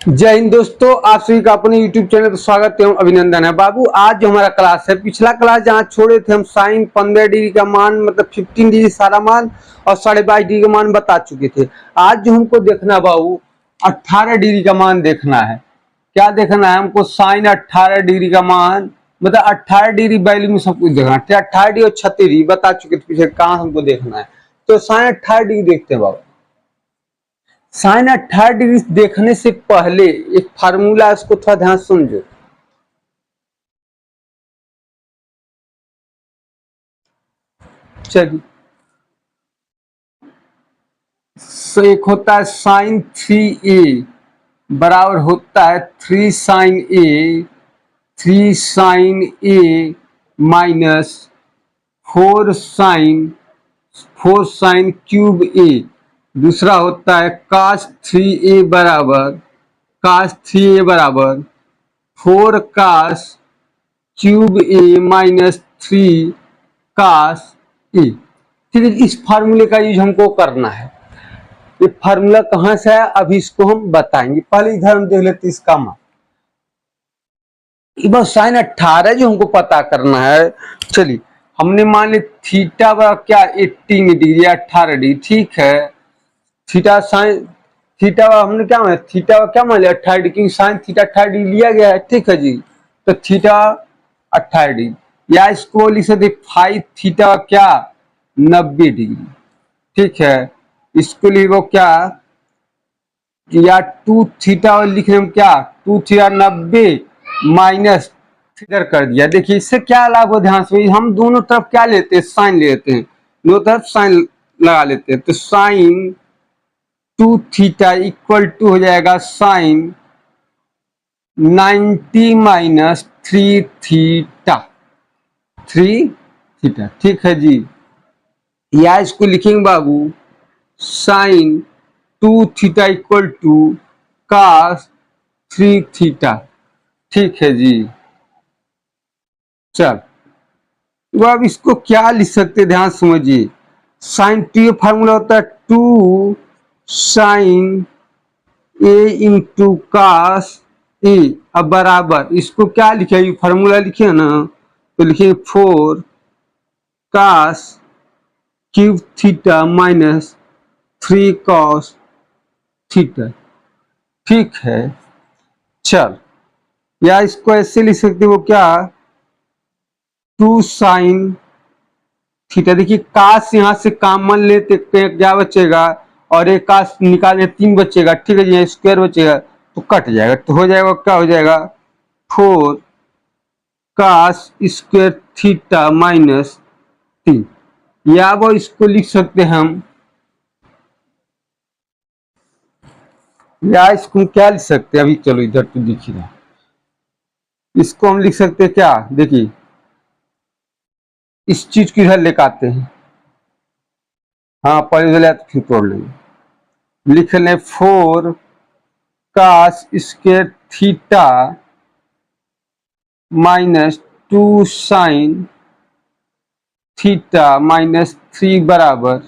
जय हिंद दोस्तों, आप सभी का अपने YouTube चैनल पर स्वागत एवं अभिनंदन है। बाबू, आज जो हमारा क्लास है, पिछला क्लास जहाँ छोड़े थे हम साइन 15 डिग्री का मान मतलब 15 डिग्री सारा मान और 22.5 डिग्री का मान बता चुके थे। आज जो हमको देखना है बाबू, 18 डिग्री का मान देखना है। क्या देखना है हमको? साइन 18 डिग्री का मान मतलब 18 डिग्री वैल्यू में सब कुछ देखना है। 18 डिग्री और 36 डिग्री बता चुके थे पीछे, कहाँ हमको देखना है। तो साइन 18 डिग्री देखते हैं बाबू। साइन 18 डिग्री देखने से पहले एक फार्मूला है, उसको थोड़ा ध्यान समझो। चलिए, एक होता है साइन 3a बराबर होता है 3 साइन ए, 3 साइन ए माइनस 4 साइन क्यूब ए। दूसरा होता है कास 3a बराबर 4 कास क्यूब ए माइनस 3 कास ए। ठीक है, इस फार्मूले का यूज हमको करना है। ये फार्मूला कहाँ से है अभी इसको हम बताएंगे। पहले इधर हम देख लेते इसका मान। बस साइन 18 जो हमको पता करना है। चलिए, हमने मान लिया थीटा बराबर क्या 18 डिग्री 18 डिग्री। ठीक है, थीटा साइन थीटा हमने क्या मान थीटा क्या मान लिया 18 डिग्री, साइन थीटा 18 डिग्री लिया गया है। ठीक है जी, तो थीटा 18 डिग्री या इसको लिख सकते 5 थीटा क्या 90 डिग्री। ठीक है, इसको लिखो क्या या 2 थीटा और लिख रहे हम क्या 2 थीटा 90 माइनस इधर कर दिया। देखिए इससे क्या लाभ हो, ध्यान से हम दोनों तरफ क्या लेते हैं, साइन ले लेते हैं, दोनों तरफ साइन लगा लेते हैं। तो साइन 2 थीटा इक्वल टू हो जाएगा साइन 90 माइनस 3 थीटा 3 थीटा। ठीक है जी, या इसको लिखेंगे बाबू sine 2 theta equal to cos 3 theta. ठीक है जी, चल तो अब इसको क्या लिख सकते, ध्यान समझिए। साइन टू ये फार्मूला होता है 2 sign A into cos a. अब बराबर इसको क्या लिखे, ये फार्मूला लिखे ना, तो लिखे 4 cos cube theta minus 3 cos theta. ठीक है, चल या इसको ऐसे लिख सकते हो क्या 2 साइन थीटा। देखिए काश यहां से कॉमन लेते क्या बचेगा, और एक काश निकाले 3 बचेगा। ठीक है जी, स्क्वायर बचेगा तो कट जाएगा, तो हो जाएगा क्या हो जाएगा 4 काश स्क्वायर थीटा माइनस 3। या वो इसको लिख सकते हैं हम, या इसको क्या लिख सकते हैं अभी, चलो इधर तो दिख ही रहा। इसको हम लिख सकते हैं क्या, देखिए इस चीज को इधर लेकर आते हैं। हाँ पहले चले तो फिर तोड़ लेंगे। लिख लें 4 cos square theta minus 2 sine theta minus 3 बराबर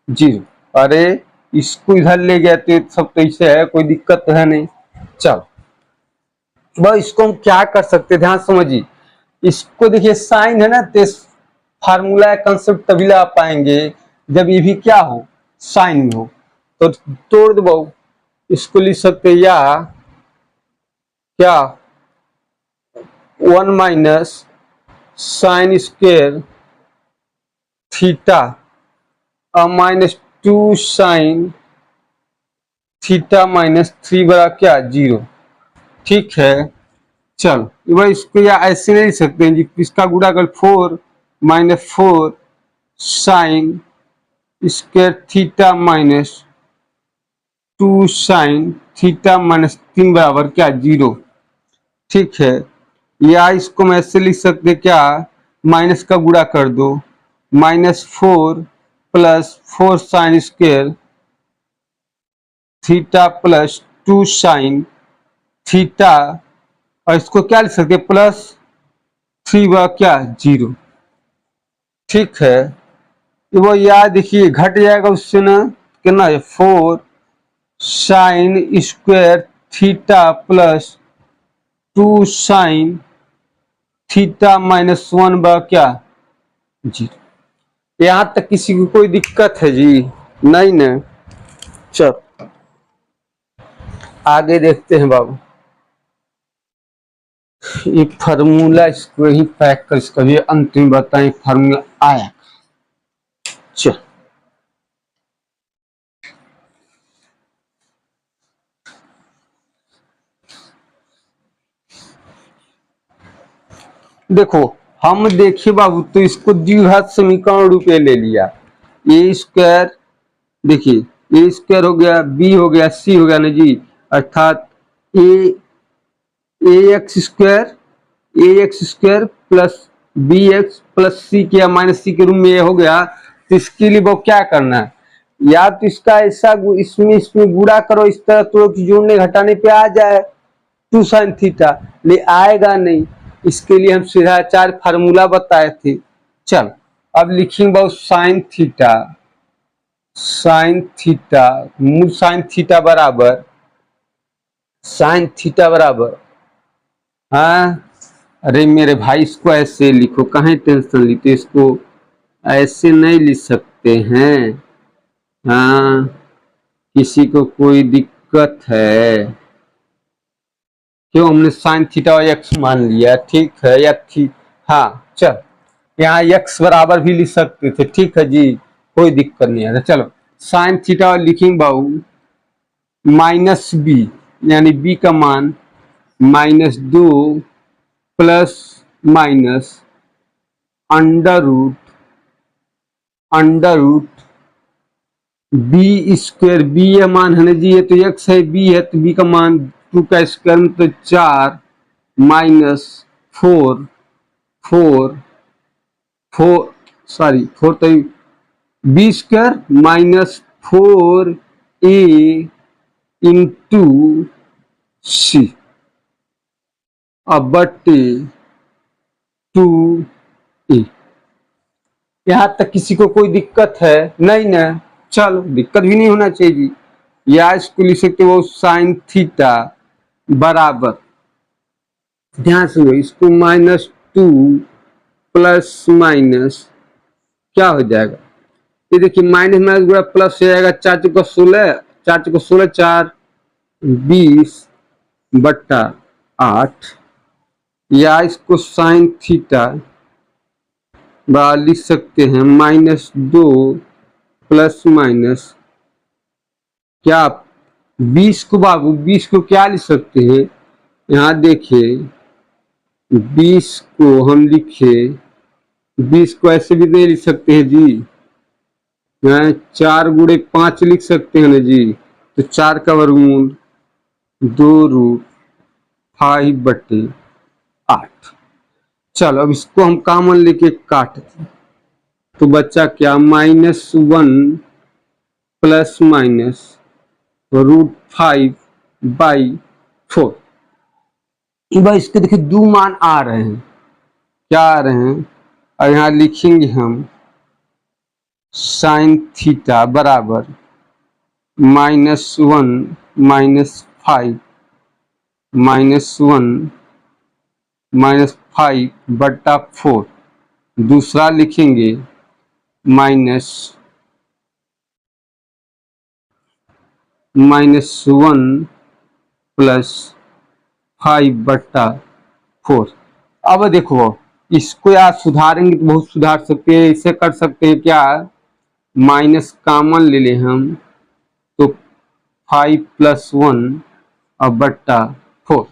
0। अरे इसको इधर ले गए तो सब तो ऐसे है, कोई दिक्कत तो है नहीं। चल बस इसको हम क्या कर सकते, ध्यान समझिए। इसको देखिए साइन है ना, तो फार्मूला कंसेप्ट तभी ला पाएंगे जब ये भी क्या हो, साइन में हो। तो तोड़ दो, इसको लिख सकते या क्या 1 minus sine square theta minus 2 sine theta minus 3 बराबर क्या 0। ठीक है, चलो भाई इसको या ऐसे नहीं लिख सकते हैं जी, इसका गुणा कर 4 minus 4 sign square theta minus 2 sine theta minus 3 बराबर क्या 0। ठीक है, या इसको मैं ऐसे लिख सकते क्या माइनस का गुणा कर दो, minus 4 plus 4 sign square theta plus 2 sine theta, और इसको क्या लिख सकते प्लस 3 बा क्या 0। ठीक है, तो वो याद देखिए घट जाएगा उससे ना, कितना है 4 sign square theta plus 2 sine theta minus 1 बा क्या जी। यहां तक किसी को कोई दिक्कत है जी? नहीं ना। चल आगे देखते हैं बाबू। ये फार्मूला इसको ही पैक कर, इसका भी अंतिम बताएं फार्मूला आया। चल देखो, हम देखिए बाबू, तो इसको द्विघात समीकरण रूप में ले लिया। ए स्क्वायर, देखिए ए स्क्वायर हो गया, बी हो गया, सी हो गया ना जी, अर्थात a a x square plus b x plus c किया माइनस सी के रूप में ये हो गया। तो इसके लिए वो क्या करना है, या तो इसका ऐसा इसमें इसमें गुणा करो इस तरह, तो जोड़ने घटाने पे आ जाए 2 साइन थीटा, ले आएगा नहीं। इसके लिए हम सीधा चार फार्मूला बताए थे। चल अब लिखेंगे बहुत साइन थीटा मूल साइन थीटा बराबर, हाँ अरे मेरे भाई इसको ऐसे लिखो, कहीं टेंशन लेते, इसको ऐसे नहीं लिख सकते हैं। हाँ किसी को कोई दिक्कत है? क्यों, हमने साइन थीटा और एक्स मान लिया, ठीक है या ठीक। हाँ चल, यहाँ एक्स बराबर भी लिख सकते थे, ठीक है जी, कोई दिक्कत नहीं है। चलो साइन थीटा लिखेंगे बाबू माइनस बी, यानी बी का मान -2 plus minus under root B square, B ये मान है ना जी, ये तो एक्स है, बी है तो बी का मान 2 का स्क्वायर तो 4 माइनस 4 4 4 सॉरी 4 तो बी स्क्वायर माइनस 4 ए इंटू सी अब बटे 2 ए। यहाँ तक किसी को कोई दिक्कत है? नहीं ना। चलो दिक्कत भी नहीं होना चाहिए जी। या इसको लिख सकते हो साइन थीटा बराबर, ध्यान से इसको -2 प्लस माइनस क्या हो जाएगा, ये देखिए माइनस माइनस गुणा प्लस हो जाएगा, 4 चौका 16, 4 चौका 16 4 20 बट्टा 8। या इसको साइन थीटा लिख सकते हैं -2 प्लस माइनस क्या 20 को बाबू, 20 को क्या लिख सकते हैं, यहाँ देखिए 20 को हम लिखे, 20 को ऐसे भी नहीं लिख सकते हैं जी, यहाँ 4 गुणे 5 लिख सकते हैं ना जी, तो 4 का वर्गमूल 2√5/8। चलो अब इसको हम कॉमन लेके काटते, तो बच्चा क्या -1 प्लस माइनस √5/4। भाई इसके देखिए दो मान आ रहे हैं, क्या आ रहे हैं, और यहाँ लिखेंगे हम साइन थीटा बराबर -1 -5/4। दूसरा लिखेंगे -1 प्लस 5/4। अब देखो इसको यार सुधारेंगे तो बहुत सुधार सकते हैं, इसे कर सकते हैं क्या, माइनस कॉमन ले लें हम, तो 5 + 1 और बट्टा 4,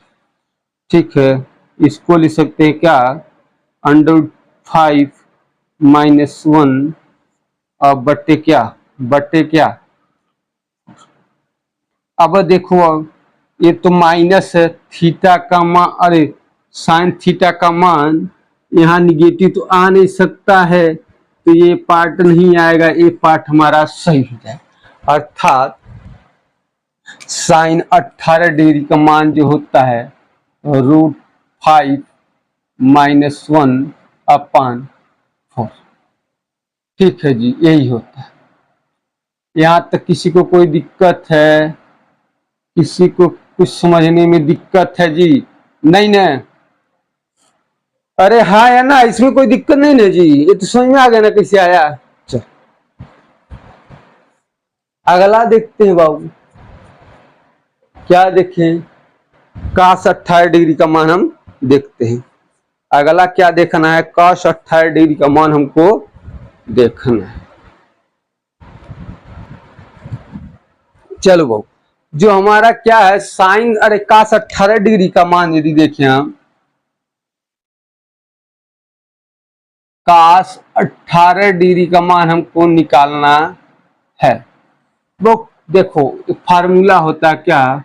ठीक है। इसको लिख सकते हैं क्या, √5 - 1 और बट्टे क्या। अब देखो ये तो माइनस है, थीटा का मान, अरे साइन थीटा का मान यहाँ निगेटिव तो आ नहीं सकता है, तो ये पार्ट नहीं आएगा, ये पार्ट हमारा सही हो जाएगा। अर्थात साइन 18 डिग्री का मान जो होता है √5 - 1/4, ठीक है जी, यही होता है। यहाँ तक किसी को कोई दिक्कत है? किसी को कुछ समझने में दिक्कत है जी? नहीं ना? अरे हाँ है ना, इसमें कोई दिक्कत नहीं ना जी, ये तो समझ में आ गया ना कैसे आया। चल अगला देखते हैं बाबू, क्या देखें? cos 18 डिग्री का मान हम देखते हैं। अगला क्या देखना है? cos 18 डिग्री का मान हमको देखना है। चलो बाबू, जो हमारा क्या है साइन, अरे cos 18 डिग्री का मान यदि देखें हम, cos 18 डिग्री का मान हमको निकालना है। वो देखो फार्मूला होता क्या,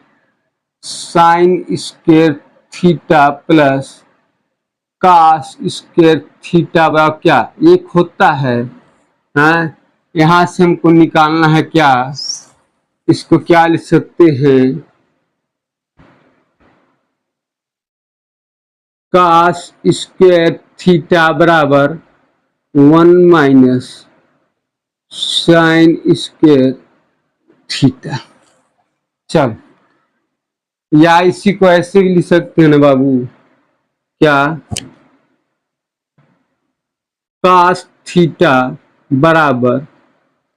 sine square theta plus cos square theta बराबर क्या एक होता है। हाँ, यहां से हमको निकालना है क्या, इसको क्या लिख सकते हैं, कास स्क्वायर थीटा बराबर 1 - साइन स्क्वायर थीटा। चल, या इसी को ऐसे भी लिख सकते हैं ना बाबू, क्या कास थीटा बराबर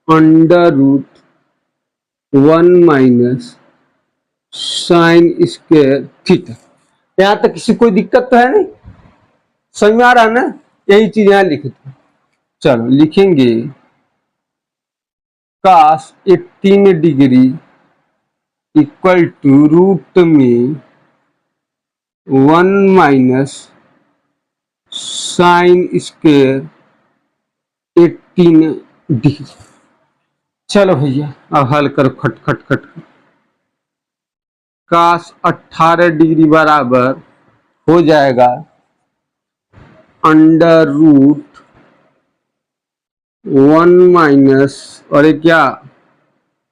√1 - साइन स्क्वायर थीटा। यहां तक किसी कोई दिक्कत तो है नहीं? समझ में आ रहा है ना? यही चीज यहां लिखे थे। चलो लिखेंगे कास 18 डिग्री इक्वल टू रूट में 1 - साइन स्क्वायर 18 डिग्री। चलो भैया अब हल करो, खट खट खट। कास 18 डिग्री बराबर हो जाएगा √1 - और ये क्या,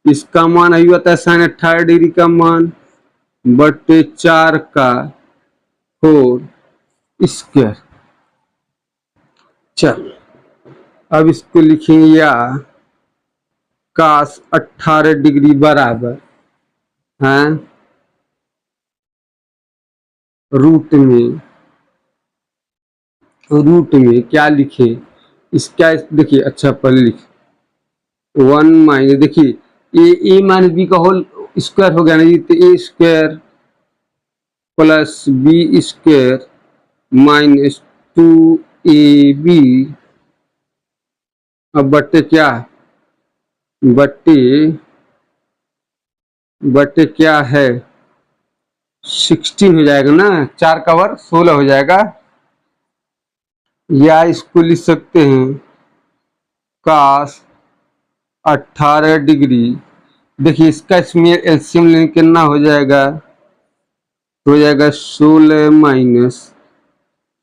इसका मान अभी होता है साइन 18 डिग्री का मान बटे 4 का होल स्क्वायर। चल अब इसको लिखेंगे, या कास 18 डिग्री बराबर है रूट में क्या लिखे, इसका देखिए, अच्छा पहले लिखे 1 - देखिए ए माइनस बी का होल स्क्वायर हो गया ना जी, तो a square plus b square -2ab, अब बट्टे क्या, बट्टे बट्टे क्या है 16 हो जाएगा ना, 4 का वर्ग 16 हो जाएगा। या इसको लिख सकते हैं कास 18 डिग्री, देखिए इसका इसमें एलसीएम लेने कितना हो जाएगा, 16 -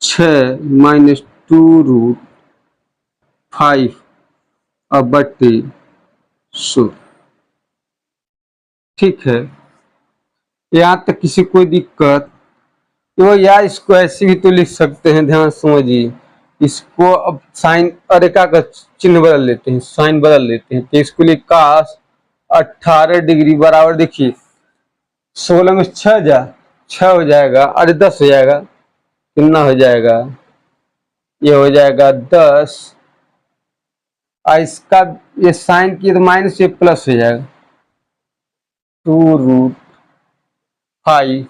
6 - 2√5 अब बट्टे 16। ठीक है, यहाँ तक किसी कोई दिक्कत? तो या इसको ऐसे भी तो लिख सकते हैं, ध्यान समझिए। इसको अब साइन अरेखा का चिन्ह बदल लेते हैं, साइन बदल लेते हैं, तो इसको लिए कास 18 डिग्री बराबर देखिए 16 में 6 6 हो जाएगा, अरे 10 हो जाएगा, कितना हो जाएगा, ये हो जाएगा 10, और इसका ये साइन की तो माइनस, ये प्लस हो जाएगा 2√5।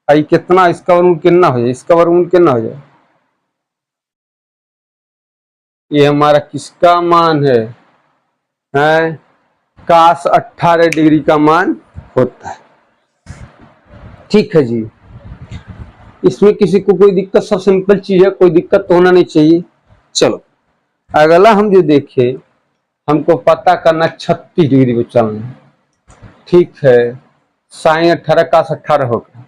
आई कितना, इसका वर्गमूल कितना हो जाए, इसका वर्गमूल कितना हो जाए, ये हमारा किसका मान है कास 18 डिग्री का मान होता है। ठीक है जी, इसमें किसी को कोई दिक्कत, सब सिंपल चीज है, कोई दिक्कत तो होना नहीं चाहिए। चलो अगला हम जो देखे, हमको पता करना 36 डिग्री पे चलना है। ठीक है, साइन 18 कास 18 हो गया।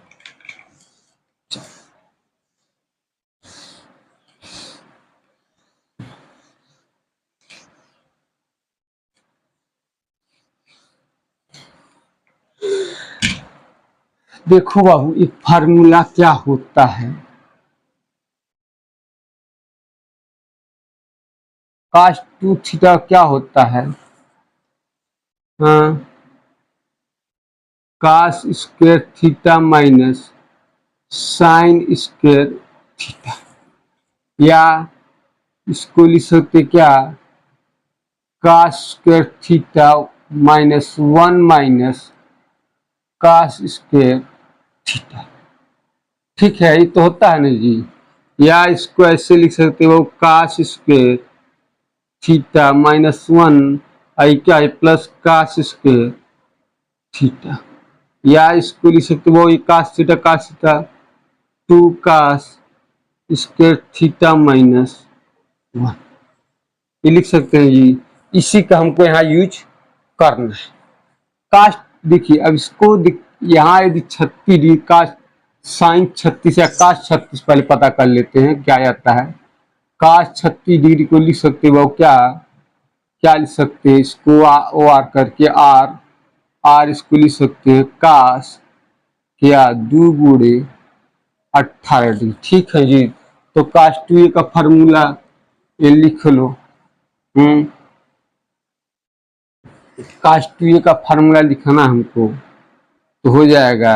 देखो बाबू एक फार्मूला क्या होता है, कास 2 थीटा क्या होता है, हाँ cos square theta minus sine square theta, या इसको लिख सकते क्या, cos square theta minus 1 minus cos square theta. ठीक है, ये तो होता है ना जी। या इसको ऐसे लिख सकते हो, कास स्क्वायर थीटा माइनस 1 आई क्या है प्लस कास स्क्वायर थीटा, या इसको लिख सकते हो cos theta 2 cos square theta minus 1, ये लिख सकते हैं जी। इसी का हमको यहाँ यूज करना है। कास्ट देखिए, अब इसको यहाँ यदि 36 डिग्री का साइन 36 या कास्ट 36 पहले पता कर लेते हैं क्या आता है। कास्ट 36 डिग्री को लिख सकते हो क्या, क्या लिख सकते हैं इसको ओ आर करके आर, आर इसको लिख सकते हैं कास क्या 2 गुणे 18 डिग्री। ठीक है जी, तो कास्ट 2 का फॉर्मूला ये लिख लो। कास्ट 2 का फार्मूला लिखना हमको, तो हो जाएगा,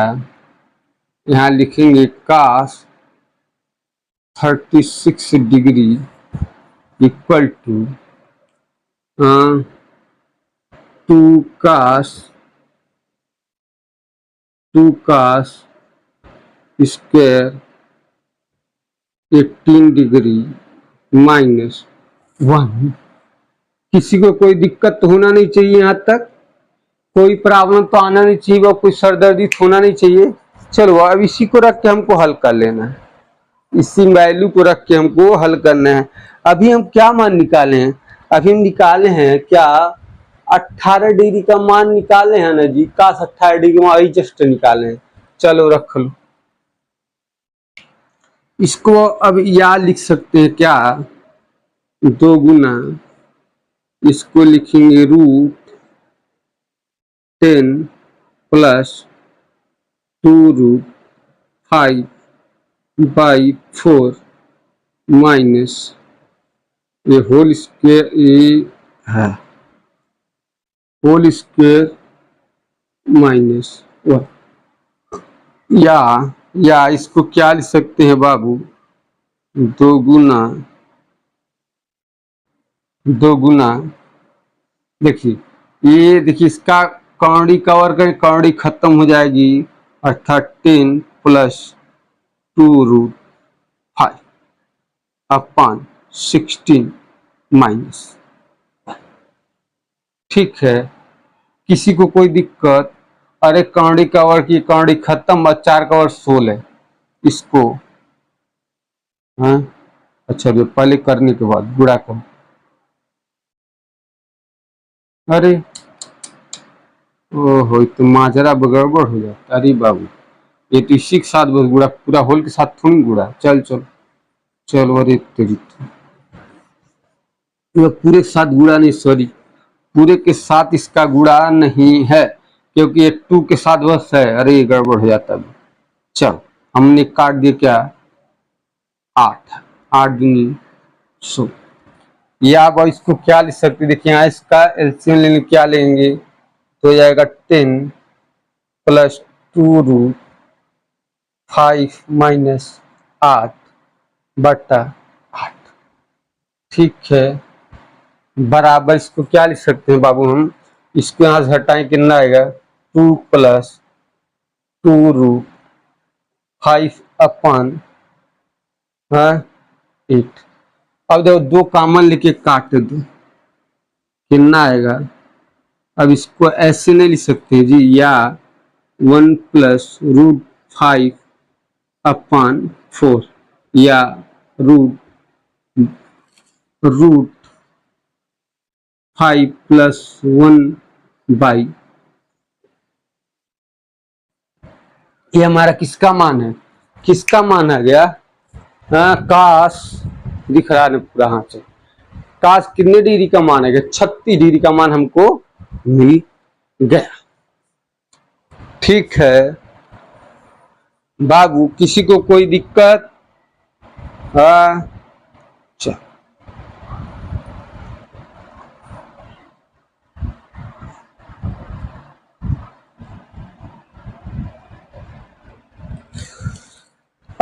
यहाँ लिखेंगे cos 36 degree equal to 2 cos square 18 degree minus 1। किसी को कोई दिक्कत तो होना नहीं चाहिए, यहाँ तक कोई प्रॉब्लम तो आना नहीं चाहिए, वो कोई सरदर्दी होना नहीं चाहिए। चलो अब इसी को रख के हमको हल कर लेना है, इसी वैल्यू को रख के हमको हल करना है। अभी हम क्या मान निकाले हैं, अभी हम निकाले हैं क्या 18 डिग्री का मान निकाले हैं ना जी, काश 18 डिग्री वही जस्ट निकाले हैं। चलो रख लो इसको, अब या लिख सकते हैं क्या 2 गुना, इसको लिखेंगे √10 प्लस 2√5/4 माइनस ये होल स्क्वायर, ये है होल स्क्वायर माइनस 1। या इसको क्या लिख सकते हैं बाबू, 2 गुना देखिए, ये देखिए इसका कौड़ी कवर करें, कौड़ी खत्म हो जाएगी, अर्थात 10 प्लस 2√5/16 माइनस। ठीक है, किसी को कोई दिक्कत, अरे कौड़ी कवर की कौड़ी खत्म, 4 कवर 16 इसको, हाँ अच्छा जो पहले करने के बाद गुणा कर, अरे ओहो तो माजरा गड़बड़ हो जाता। अरे बाबू ये तो इसी के साथ बस गुड़ा, पूरा होल के साथ थोड़ी गुड़ा। चल चल चलो, अरे तेरी पूरे के साथ गुड़ा नहीं, सॉरी पूरे के साथ इसका गुड़ा नहीं है, क्योंकि ये 2 के साथ बस है। अरे ये गड़बड़ हो जाता है। चल हमने काट दिया क्या 8 दूनी 100, या अब इसको क्या लिख सकते, देखिए यहाँ इसका एलसीएम लेने क्या लेंगे, तो हो जाएगा 10 प्लस 2√5 माइनस 8/8। ठीक है, बराबर इसको क्या लिख सकते हैं बाबू हम, इसको यहाँ से हटाएं, कितना आएगा 2 प्लस 2√5/8। अब देखो 2 कॉमन लेके काट दो, कितना आएगा। अब इसको ऐसे नहीं लिख सकते जी, या 1 प्लस √5/4 या रूट 5 प्लस 1/, ये हमारा किसका मान है, किसका मान आ गया, काश दिख रहा है पूरा हाथ से, काश कितने डिग्री का मान है, 36 डिग्री का मान हमको मिल गया। ठीक है बाबू, किसी को कोई दिक्कत, चल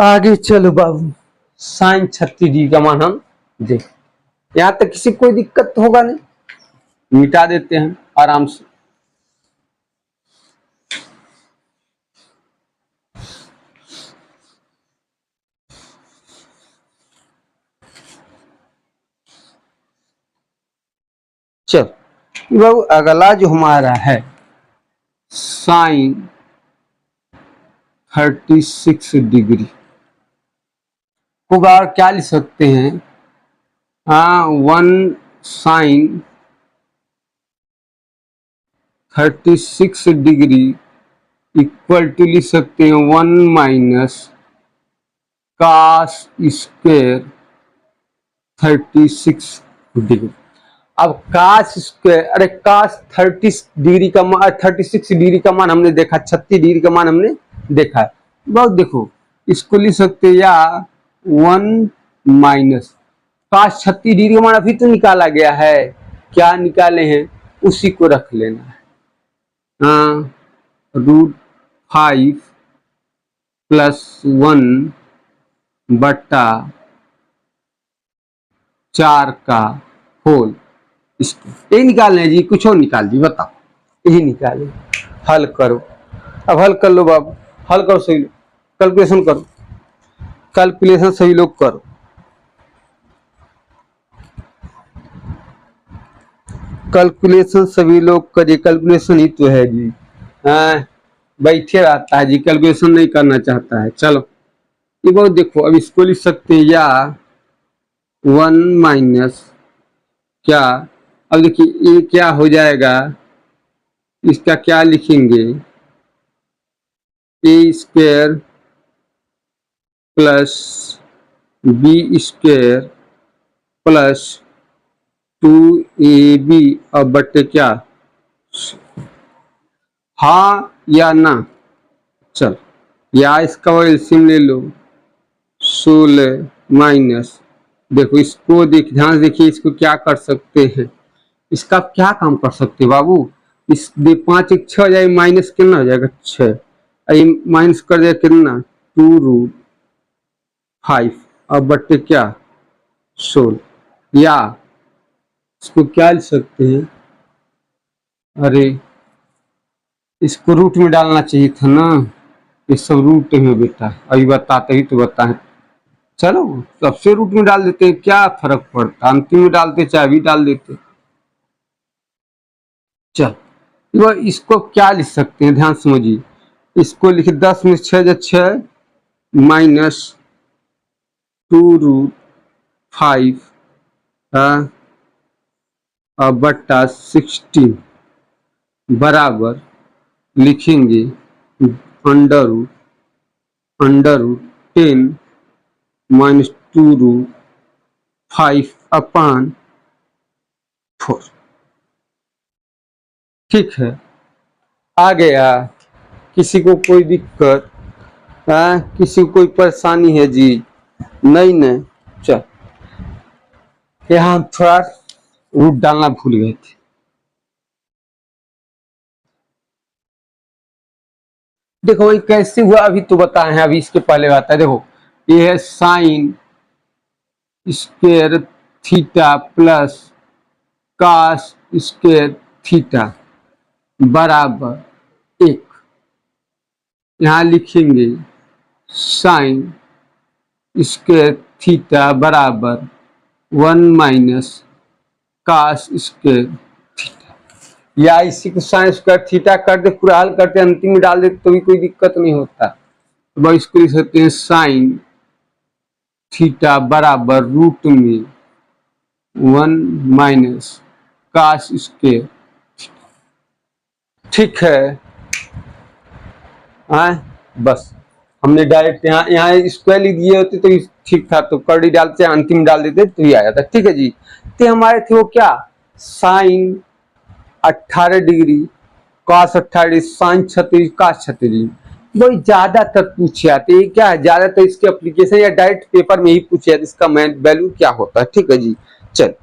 आगे चलो बाबू, साइन 36 डिग्री का मान हम देख, यहां तक किसी कोई दिक्कत होगा नहीं, मिटा देते हैं आराम से। चल बाबू, अगला जो हमारा है साइन 36 डिग्री होगा, और क्या लिख सकते हैं, हाँ 1 साइन 36 डिग्री इक्वल टू लिख सकते हैं 1 - cos² 36 डिग्री। अब cos स्क्वायर, अरे cos 30 डिग्री का मान, 36 डिग्री का मान हमने देखा, 36 डिग्री का मान हमने देखा है। बहुत देखो, इसको लिख सकते हैं या 1 माइनस cos 36 डिग्री का मान अभी तो निकाला गया है, क्या निकाले हैं उसी को रख लेना है। हाँ, √5 + 1/4 का होल, इसको यही निकालना है जी, कुछ और निकाल दी, बताओ यही निकाले, हल करो। अब हल कर लो बाबू, हल करो सही लोग, कैलकुलेशन करो, कैलकुलेशन सही लोग करो। कैलकुलेशन सभी लोग करिए, कैलकुलेशन ही तो है जी। हाँ, बैठे रहता है जी, कैलकुलेशन नहीं करना चाहता है। चलो ये बहुत देखो, अब इसको लिख सकते हैं या 1 माइनस क्या, अब देखिए ये क्या हो जाएगा, इसका क्या लिखेंगे, a² + b² + 2ab अब बट्टे क्या, हाँ या ना, चल या इसका एलसीएम ले लो, 16 माइनस, देखो इसको देख, ध्यान से देखिए, इसको क्या कर सकते हैं, इसका क्या काम कर सकते हैं बाबू, इस 5 1 6 हो जाएगा, माइनस कितना हो जाएगा 6, माइनस कर दिया कितना 2√5 अब बट्टे क्या 16, या इसको क्या लिख सकते हैं, अरे इसको रूट में डालना चाहिए था ना, ये सब रूट में बेटा, अभी बताते ही तो बताएं, चलो सबसे रूट में डाल देते हैं, क्या फर्क पड़ता, अंतिम में डालते चाहे अभी डाल देते। चल वो इसको क्या लिख सकते हैं, ध्यान समझिए, इसको लिखे 10 में 6 6 माइनस 2√5 बट्टा 16 बराबर लिखेंगे अंडर रूट 10 - 2√5/4, ठीक है। आ गया, किसी को कोई दिक्कत, किसी को कोई परेशानी है जी, नहीं नहीं, चल यहाँ हम थोड़ा रूट डालना भूल गए थे। देखो भाई कैसे हुआ अभी तो बताए हैं, अभी इसके पहले आता है, देखो ये है sign square theta plus cos square theta बराबर 1, यहाँ लिखेंगे साइन स्क्वायर थीटा बराबर 1 - cos स्क्वायर थीटा, या इसी को साइन स्क्वायर थीटा कर दे, पूरा हल करते अंतिम में डाल दे तो भी कोई दिक्कत नहीं होता। तो इसको लिख सकते हैं साइन थीटा बराबर रूट में 1 - cos स्क्वायर, ठीक है। बस हमने डायरेक्ट यहाँ स्क्वायर लिख दिए होते तो ठीक था, तो कड़ी डालते अंतिम डाल देते तो ये आ जाता, ठीक है जी। तो हमारे थे वो क्या, sine 18 degree cos 18 sine 36 cos 36, वही ज्यादातर पूछे आते हैं, क्या है ज्यादातर इसके एप्लीकेशन या डायरेक्ट पेपर में ही पूछे जाते, इसका वैल्यू क्या होता है, ठीक है जी। चल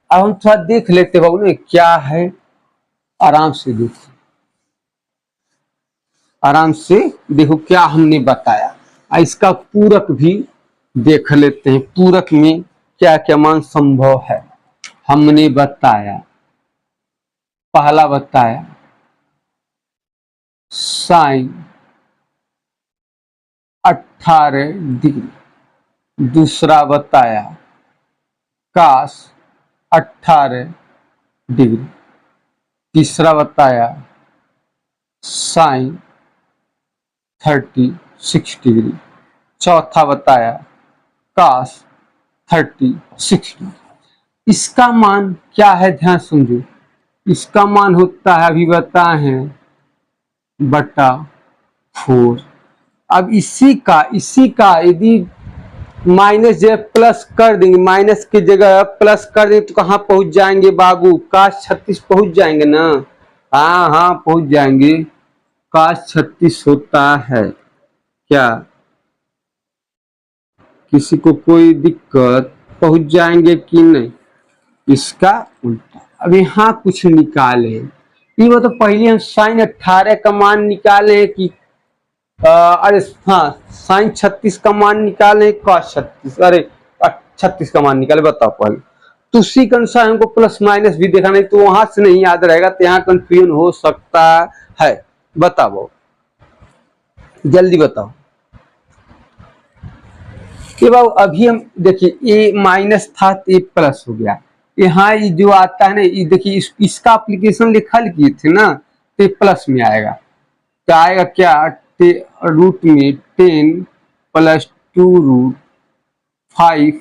अब हम थोड़ा देख लेते बाबू ना क्या है, आराम से देखो क्या हमने बताया। इसका पूरक भी देख लेते हैं, पूरक में क्या क्या मान संभव है। हमने बताया, पहला बताया साइन 18 डिग्री, दूसरा बताया कास 18 डिग्री, तीसरा बताया साइन 36 डिग्री, चौथा बताया कास 36 डिग्री। इसका मान क्या है, ध्यान समझो। इसका मान होता है, अभी बताए हैं, बटा 4। अब इसी का यदि माइनस जब प्लस कर देंगे, माइनस की जगह प्लस कर देंगे तो कहाँ पहुंच जाएंगे बाबू, काश 36 पहुंच जाएंगे ना। हाँ हाँ पहुंच जाएंगे, काश 36 होता है। क्या किसी को कोई दिक्कत, पहुंच जाएंगे कि नहीं। इसका उल्टा। अब यहाँ कुछ निकाले, ये वो तो पहले हम साइन 18 का मान निकाले कि अरे हाँ साइन 36 का मान निकाले, कॉस 36, अरे 36 का मान निकाले, बताओ पहले। तो उसी के अनुसार हमको प्लस माइनस भी देखा, नहीं तो वहां से नहीं याद रहेगा, तो यहाँ कंफ्यूजन हो सकता है। बताओ जल्दी बताओ कि बाबू अभी हम देखिए ए माइनस था तो ए प्लस हो गया। यहाँ ये जो आता है ना, ये देखिए इसका एप्लीकेशन लिखा किए थे ना, तो प्लस में आएगा। तो आएगा क्या, रूट में 10 प्लस 2 रूट 5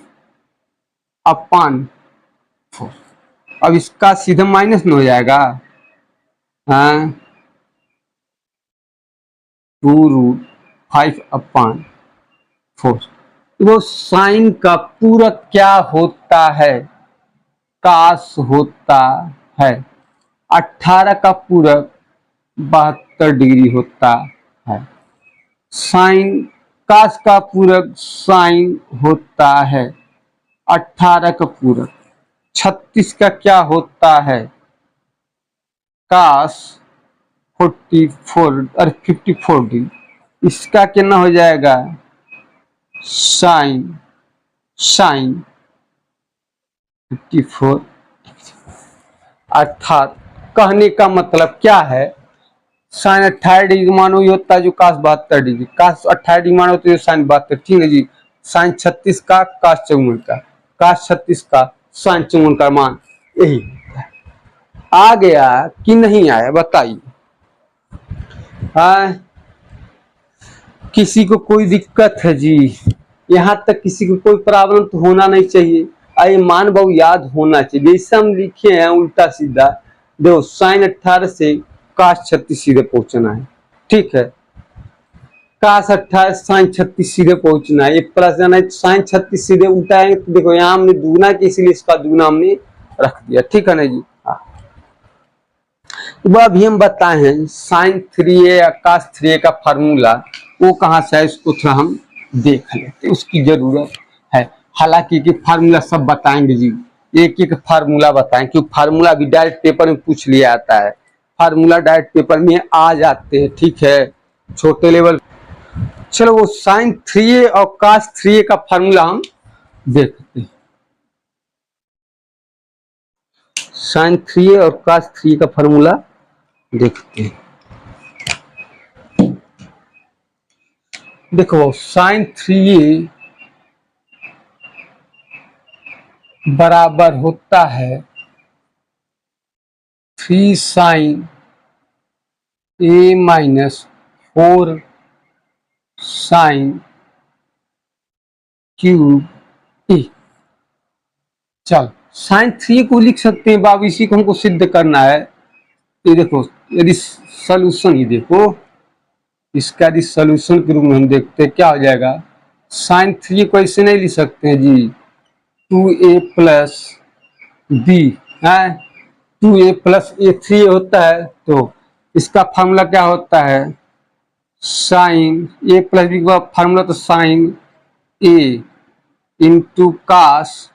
अपान 4। अब इसका सीधा माइनस में हो जाएगा, हाँ 2 रूट 5 अपान 4। वो साइन का पूरक क्या होता है, कास होता है। 18 का पूरक 72 डिग्री होता है। साइन कास का पूरक साइन होता है। 18 का पूरक 36 का क्या होता है, कास 44 और 54 डिग्री। इसका कितना हो जाएगा, साइन साइन 54। अर्थात कहने का मतलब क्या है, साइन 18 डिग्री मानो ये होता है जो कास 72 डिग्री, कास 18 डिग्री मानो तो ये साइन 72, ठीक है जी। साइन 36 का कास 54 का, कास 36 का साइन 54 का मान यही आ गया कि नहीं आया, बताइए। हाँ किसी को कोई दिक्कत है जी, यहाँ तक किसी को कोई प्रॉब्लम तो होना नहीं चाहिए। आइए मान बहु याद होना चाहिए, जैसे हम लिखे हैं उल्टा सीधा। देखो साइन 18 से काश 36 सीधे पहुंचना है, ठीक है। काश 18 साइन 36 सीधे पहुंचना है, ये प्लस जाना है, साइन 36 सीधे उल्टा है। तो देखो यहाँ हमने दूना की, इसीलिए इसका दूना हमने रख दिया, ठीक है ना जी। हाँ वह भी हम बताए हैं, साइन 3a या कास 3a का फार्मूला वो कहाँ से है, इसको थोड़ा हम देख लेते, उसकी जरूरत है। हालांकि कि फार्मूला सब बताएंगे जी, एक एक फार्मूला बताएं, क्योंकि फार्मूला भी डायरेक्ट पेपर में पूछ लिया आता है, फार्मूला डायरेक्ट पेपर में आ जाते हैं, ठीक है, छोटे लेवल। चलो वो साइन 3a और कास 3a का फार्मूला हम देखते हैं। साइन 3a और कास 3a का फार्मूला देखते हैं। देखो साइन 3a बराबर होता है 3 sine a minus 4 sine cube a. चल साइन 3 को लिख सकते हैं बाबू, इसी को हमको सिद्ध करना है। ये देखो यदि सॉल्यूशन, ये देखो इसका यदि सॉल्यूशन के रूप में हम देखते हैं क्या हो जाएगा। साइन 3 को ऐसे नहीं लिख सकते हैं जी, 2a प्लस बी है, 2a प्लस ए 3 होता है, तो इसका फार्मूला क्या होता है, साइन ए प्लस बी का फार्मूला तो sine A into cos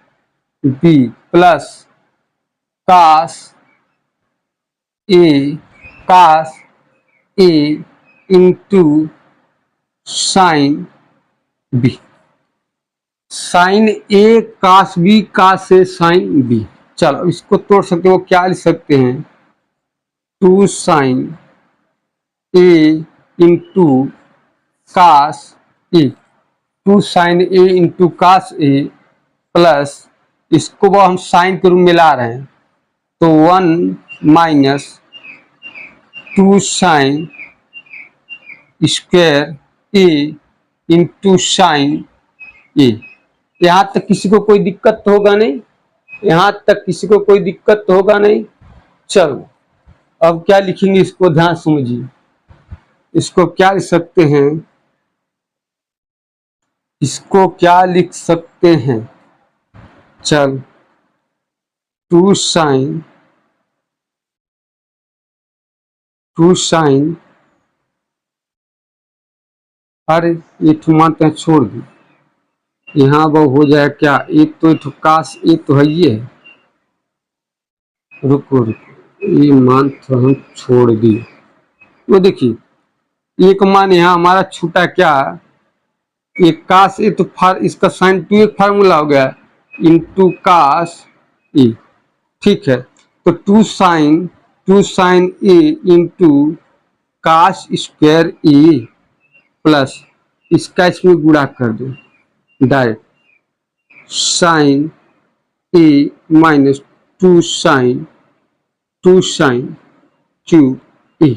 b plus cos a, cos a into sine b, sine a cos b, cos से साइन बी। चलो इसको तोड़ सकते हो, क्या लिख सकते हैं, two sine A into cos A, two sine A into cos A plus, इसको वो हम साइन के रूप में ला रहे हैं तो 1 माइनस टू साइन स्क्वायर ए इंटू साइन ए। यहाँ तक किसी को कोई दिक्कत तो होगा नहीं, यहाँ तक किसी को कोई दिक्कत तो होगा नहीं। चलो अब क्या लिखेंगे, इसको ध्यान समझिए, इसको क्या लिख सकते हैं, इसको क्या लिख सकते हैं, चल टू साइन अरे ये मानते हैं छोड़ दी, यहाँ वो हो जाए क्या, एक तो काश एक तो है ये, रुको ये मान तो हम छोड़ दी। वो देखिए एक मान यहाँ हमारा छूटा क्या, एक काश ए तो इसका साइन टू एक फार्मूला हो गया इंटू काश ए, ठीक है। तो two sine A into cos square A plus इसका इसमें गुणा कर दो direct, sine A minus two sine cube A,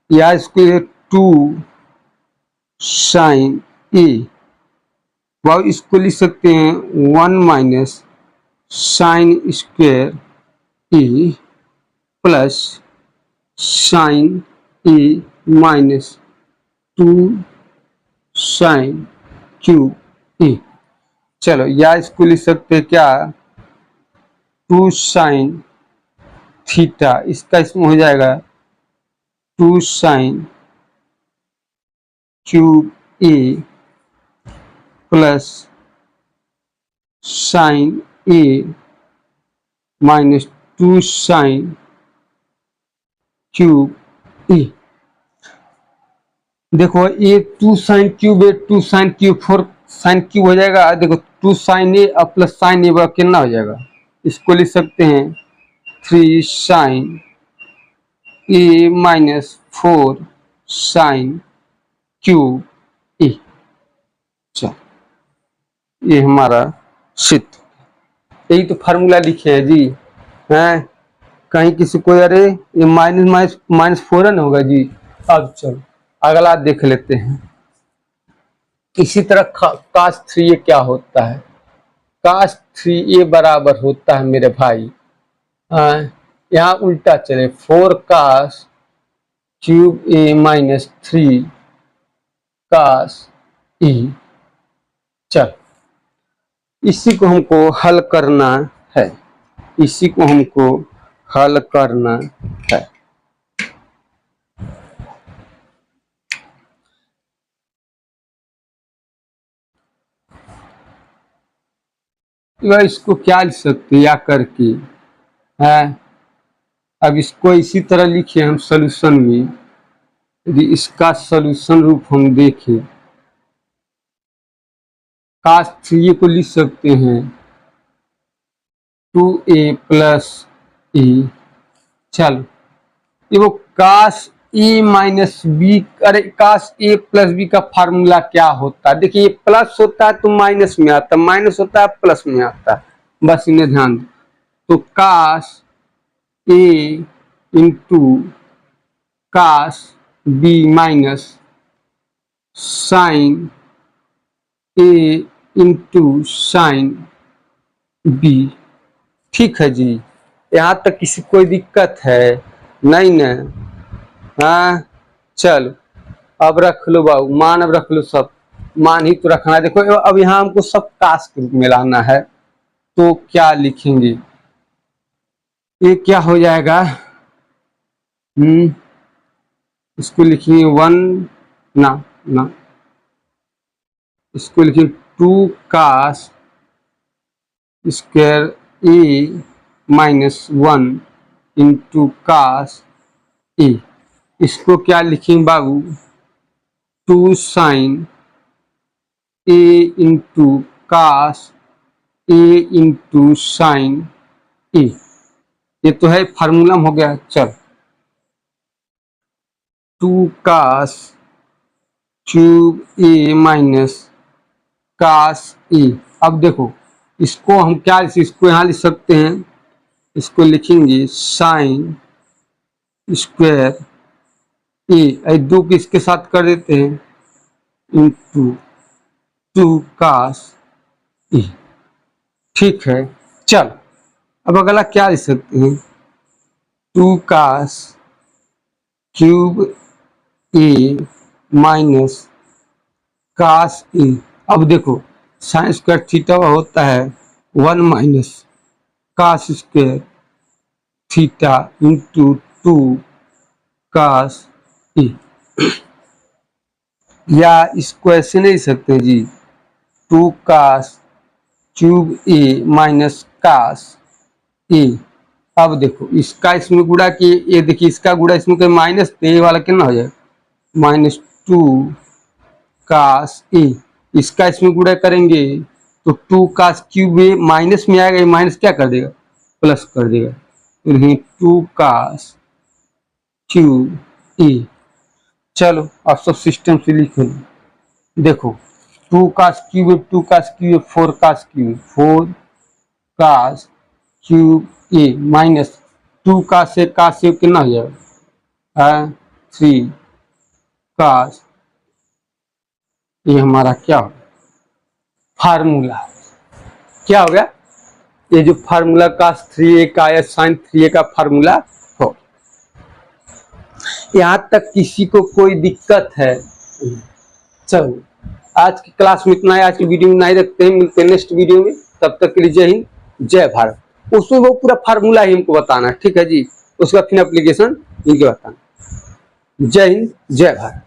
या इसको टू साइन ए, वाव इसको लिख सकते हैं 1 minus sine square A plus sine A minus two sine cube ए। चलो या इसको लिख सकते हैं क्या, टू साइन थीटा, इसका इसमें हो जाएगा two sine cube a plus sine A minus two sine cube a. देखो ये two sine cube a, two sine cube 4 sine cube हो जाएगा, देखो टू साइन ए और प्लस साइन ए कितना हो जाएगा, इसको लिख सकते हैं 3 sign A minus 4 sine cube a. चल ये हमारा सिद्ध, यही तो फार्मूला लिखे हैं जी, हैं कहीं किसी को, अरे ये माइनस 4 न होगा जी। अब चलो अगला देख लेते हैं। इसी तरह काश 3a क्या होता है, काश 3a बराबर होता है मेरे भाई, यहाँ उल्टा चले 4 काश क्यूब ए माइनस 3 काश ए। चल इसी को हमको हल करना है, इसी को हमको हल करना है। इसको क्या लिख सकते या करके है, अब इसको इसी तरह लिखे हम सॉल्यूशन में, यदि इसका सॉल्यूशन रूप हम देखें, काश 3a को लिख सकते हैं 2a प्लस ए। चल ये वो काश ए माइनस बी, अरे काश ए प्लस बी का फार्मूला क्या होता है, देखिए प्लस होता है तो माइनस में आता है, माइनस होता है प्लस में आता है, बस इन्हें ध्यान दो। तो cos a into cos b minus sine A into sine b, ठीक है जी। यहाँ तक किसी कोई दिक्कत है नहीं ना, हाँ चलो अब रख लो बाबू, मान अब रख लो, सब मान ही तो रखना है। देखो अब यहाँ हमको सब काश के रूप में लाना है, तो क्या लिखेंगे, ये क्या हो जाएगा, इसको लिखेंगे 1 ना इसको लिखेंगे 2 काश स्क्वायर ए माइनस 1 इंटू काश ए। इसको क्या लिखेंगे बाबू, two sine A into cos a into sine a. ये तो है फार्मूला हो गया। चल, two cos cube A minus cos a. अब देखो इसको हम क्या, इसको यहाँ लिख सकते हैं, इसको लिखेंगे साइन स्क्वायर ए, दो को इसके साथ कर देते हैं इंटू टू कास ए। ठीक है। चल, अब अगला क्या लिख सकते हैं, two cos cube A minus cos a. अब देखो साइन स्क्वायर थीटा होता है 1 minus cos square theta into two cos a. या इसको ऐसे नहीं सकते जी, two cos cube A minus cos a. अब देखो इसका इसमें गुणा किए, ये देखिए इसका गुणा इसमें कोई माइनस, तो ए वाला कितना हो जाए माइनस टू कास ए। इसका इसमें गुणा करेंगे तो टू कास क्यूब ए माइनस में आएगा, माइनस क्या कर देगा प्लस कर देगा, तो टू कास क्यूब ए। चलो अब सब सिस्टम से लिखो। देखो two cos cube, two cos cube, four cos cube, four cos cube ए माइनस टू कास से कितना हो जाएगा थ्री कास। ये हमारा क्या हो फार्मूला, क्या हो गया, ये जो फार्मूला कास 3a का या साइन 3a का फार्मूला हो। यहाँ तक किसी को कोई दिक्कत है? चलो आज की क्लास में इतना है, आज की वीडियो में नहीं रखते हैं, मिलते हैं नेक्स्ट वीडियो में। तब तक के लिए जय हिंद जय भारत। उसमें वो पूरा फार्मूला ही हमको बताना है, ठीक है जी, उसका फिर एप्लीकेशन इनके बताना। जय हिंद जय भारत।